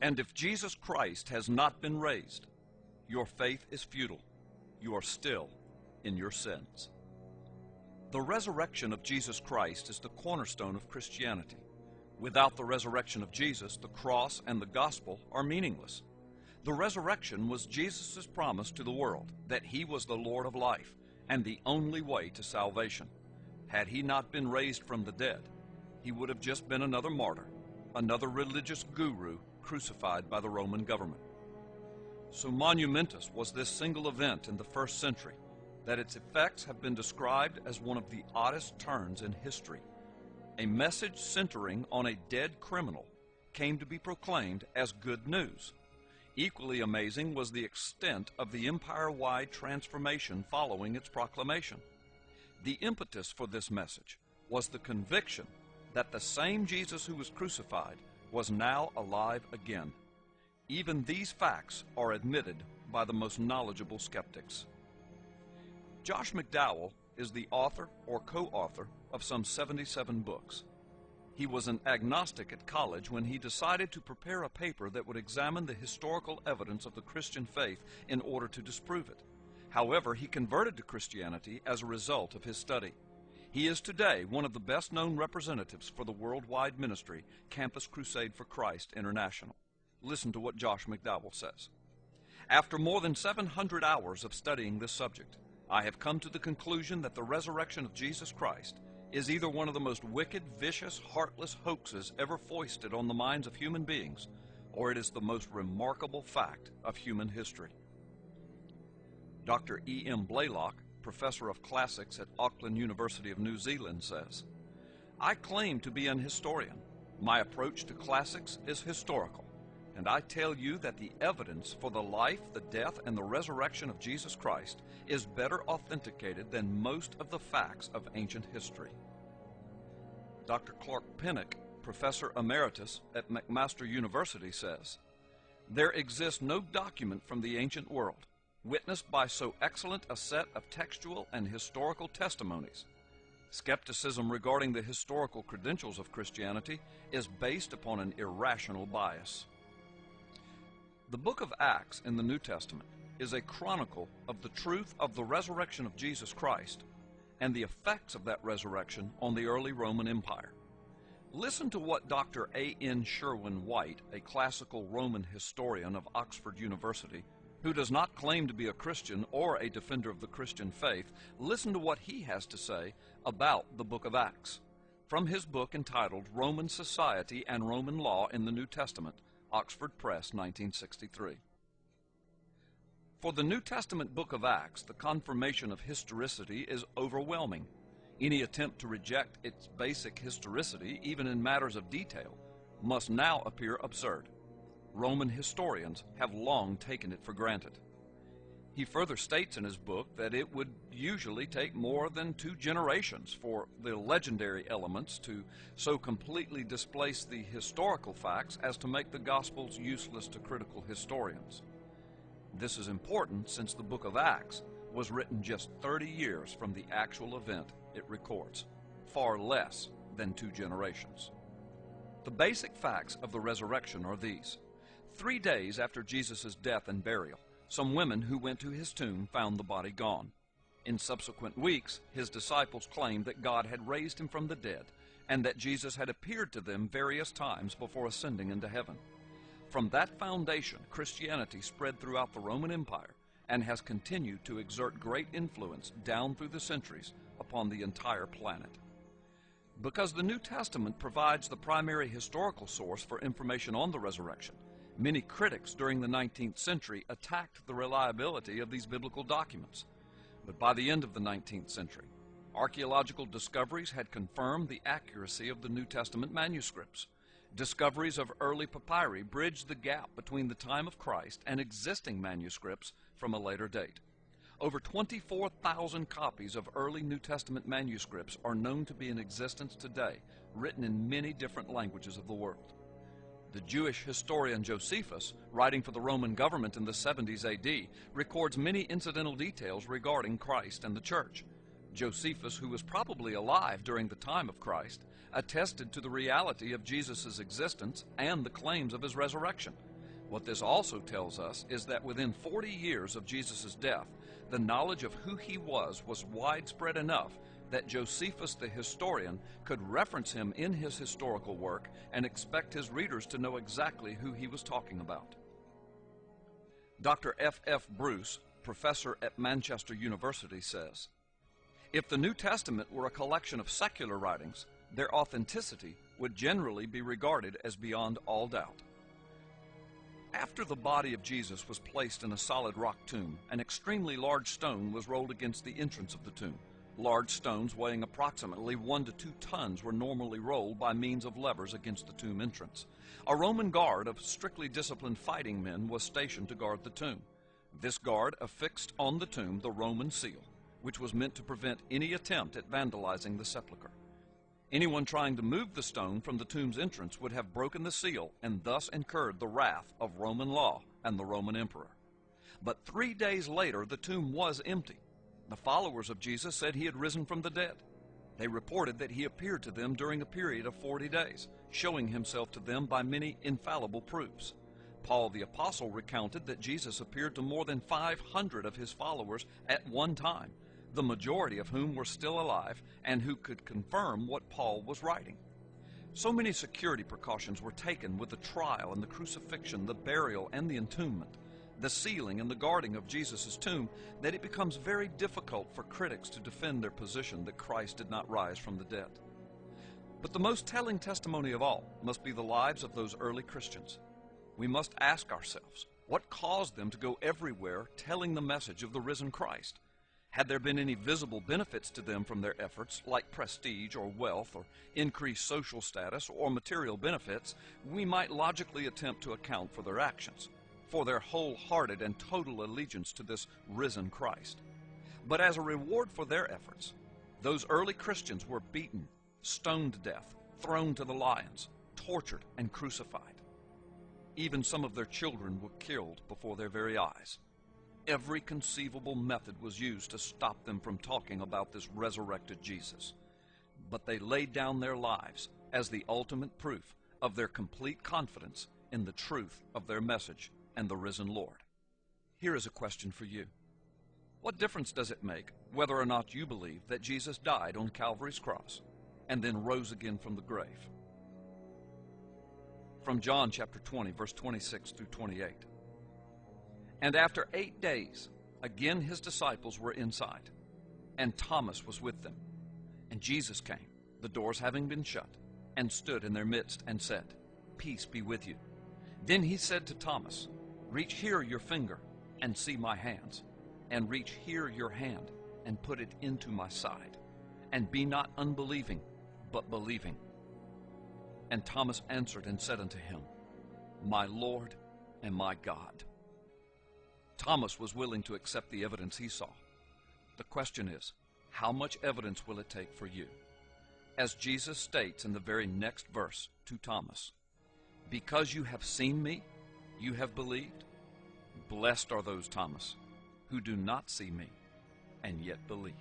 And if Jesus Christ has not been raised, your faith is futile. You are still in your sins. The resurrection of Jesus Christ is the cornerstone of Christianity. Without the resurrection of Jesus, the cross and the gospel are meaningless. The resurrection was Jesus' promise to the world that he was the Lord of life and the only way to salvation. Had he not been raised from the dead, he would have just been another martyr, another religious guru crucified by the Roman government. So monumentous was this single event in the first century that its effects have been described as one of the oddest turns in history. A message centering on a dead criminal came to be proclaimed as good news. Equally amazing was the extent of the empire-wide transformation following its proclamation. The impetus for this message was the conviction that the same Jesus who was crucified was now alive again. Even these facts are admitted by the most knowledgeable skeptics. Josh McDowell is the author or co-author of some 77 books. He was an agnostic at college when he decided to prepare a paper that would examine the historical evidence of the Christian faith in order to disprove it. However, he converted to Christianity as a result of his study. He is today one of the best-known representatives for the worldwide ministry, Campus Crusade for Christ International. Listen to what Josh McDowell says. After more than 700 hours of studying this subject, I have come to the conclusion that the resurrection of Jesus Christ is either one of the most wicked, vicious, heartless hoaxes ever foisted on the minds of human beings, or it is the most remarkable fact of human history. Dr. E.M. Blaylock, professor of classics at Auckland University of New Zealand, says, I claim to be an historian. My approach to classics is historical, and I tell you that the evidence for the life, the death, and the resurrection of Jesus Christ is better authenticated than most of the facts of ancient history. Dr. Clark Pinnock, professor emeritus at McMaster University, says, there exists no document from the ancient world, witnessed by so excellent a set of textual and historical testimonies. Skepticism regarding the historical credentials of Christianity is based upon an irrational bias. The book of Acts in the New Testament is a chronicle of the truth of the resurrection of Jesus Christ and the effects of that resurrection on the early Roman Empire. Listen to what Dr. A.N. Sherwin-White, a classical Roman historian of Oxford University, who does not claim to be a Christian or a defender of the Christian faith, listen to what he has to say about the book of Acts. From his book entitled Roman Society and Roman Law in the New Testament, Oxford Press, 1963. For the New Testament book of Acts, the confirmation of historicity is overwhelming. Any attempt to reject its basic historicity, even in matters of detail, must now appear absurd. Roman historians have long taken it for granted. He further states in his book that it would usually take more than 2 generations for the legendary elements to so completely displace the historical facts as to make the Gospels useless to critical historians. This is important since the book of Acts was written just 30 years from the actual event it records, far less than 2 generations. The basic facts of the resurrection are these. 3 days after Jesus' death and burial, some women who went to his tomb found the body gone. In subsequent weeks, his disciples claimed that God had raised him from the dead and that Jesus had appeared to them various times before ascending into heaven. From that foundation, Christianity spread throughout the Roman Empire and has continued to exert great influence down through the centuries upon the entire planet. Because the New Testament provides the primary historical source for information on the resurrection, many critics during the 19th century attacked the reliability of these biblical documents. But by the end of the 19th century, archaeological discoveries had confirmed the accuracy of the New Testament manuscripts. Discoveries of early papyri bridged the gap between the time of Christ and existing manuscripts from a later date. Over 24,000 copies of early New Testament manuscripts are known to be in existence today, written in many different languages of the world. The Jewish historian Josephus, writing for the Roman government in the 70s AD, records many incidental details regarding Christ and the church. Josephus, who was probably alive during the time of Christ, attested to the reality of Jesus' existence and the claims of his resurrection. What this also tells us is that within 40 years of Jesus' death, the knowledge of who he was widespread enough that Josephus the historian could reference him in his historical work and expect his readers to know exactly who he was talking about. Dr. F.F. Bruce, professor at Manchester University, says, "If the New Testament were a collection of secular writings, their authenticity would generally be regarded as beyond all doubt." After the body of Jesus was placed in a solid rock tomb, an extremely large stone was rolled against the entrance of the tomb. Large stones weighing approximately 1 to 2 tons were normally rolled by means of levers against the tomb entrance. A Roman guard of strictly disciplined fighting men was stationed to guard the tomb. This guard affixed on the tomb the Roman seal, which was meant to prevent any attempt at vandalizing the sepulchre. Anyone trying to move the stone from the tomb's entrance would have broken the seal and thus incurred the wrath of Roman law and the Roman emperor. But 3 days later, the tomb was empty. The followers of Jesus said he had risen from the dead. They reported that he appeared to them during a period of 40 days, showing himself to them by many infallible proofs. Paul the Apostle recounted that Jesus appeared to more than 500 of his followers at one time, the majority of whom were still alive and who could confirm what Paul was writing. So many security precautions were taken with the trial and the crucifixion, the burial and the entombment, the sealing and the guarding of Jesus' tomb, that it becomes very difficult for critics to defend their position that Christ did not rise from the dead. But the most telling testimony of all must be the lives of those early Christians. We must ask ourselves, what caused them to go everywhere telling the message of the risen Christ? Had there been any visible benefits to them from their efforts, like prestige or wealth or increased social status or material benefits, we might logically attempt to account for their actions, for their wholehearted and total allegiance to this risen Christ. But as a reward for their efforts, those early Christians were beaten, stoned to death, thrown to the lions, tortured and crucified. Even some of their children were killed before their very eyes. Every conceivable method was used to stop them from talking about this resurrected Jesus. But they laid down their lives as the ultimate proof of their complete confidence in the truth of their message and the risen Lord. Here is a question for you. What difference does it make whether or not you believe that Jesus died on Calvary's cross and then rose again from the grave? From John chapter 20, verse 26 through 28. And after 8 days, again his disciples were inside, and Thomas was with them. And Jesus came, the doors having been shut, and stood in their midst and said, "Peace be with you." Then he said to Thomas, "Reach here your finger, and see my hands, and reach here your hand, and put it into my side, and be not unbelieving, but believing." And Thomas answered and said unto him, "My Lord and my God." Thomas was willing to accept the evidence he saw. The question is, how much evidence will it take for you? As Jesus states in the very next verse to Thomas, "Because you have seen me, you have believed. Blessed are those, Thomas, who do not see me and yet believe."